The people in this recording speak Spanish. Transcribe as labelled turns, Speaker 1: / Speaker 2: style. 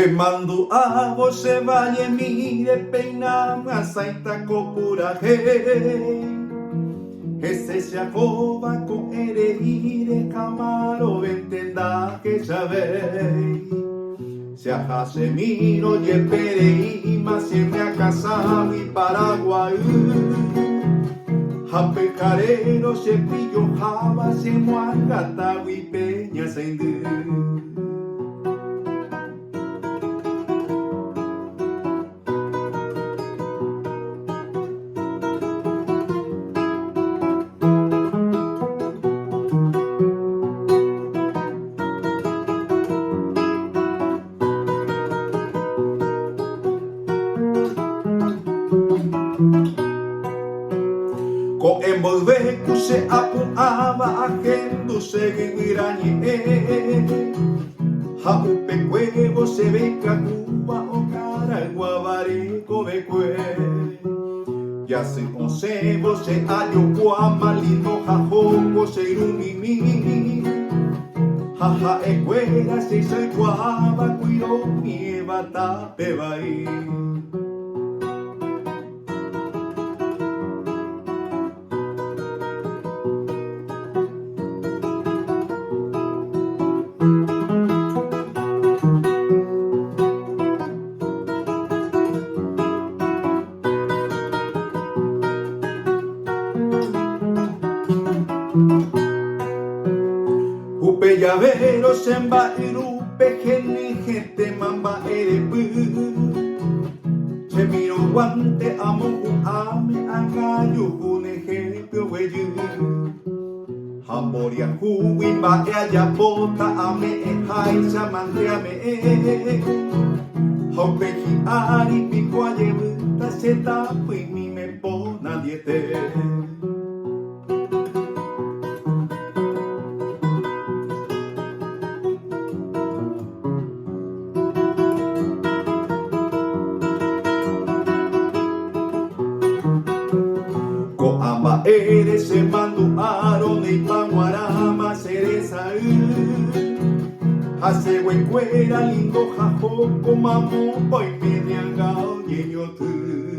Speaker 1: Chemando a você vale mire peina asaita kopura he ese se acoba con ereire camaro ventenda que ya ve se ajase miro y pereima siempre a casa y Paraguay Jape carero se pillo java se muangata y peña se Ko envolve kuse apu aba agendo se guirani ha upe huevo se beca cuba o cara guavari come que ya se concebo se ayo guama lindo jajoco se irumimi jaja ecuera se soy guaba cuiro nieva tape bai Upe llavero semba irupe geni gente mamba erepu se miro guante amo ame angayu une genipio weyu Hamboria kuwi ba ya bota ame hai samante ame Hope hi ari pico ayebuta seta pui mi me pona diete Amba eres se mandu aron y panguarama cereza hace huecuera lindo jajo como amo boy me de angao y yo tú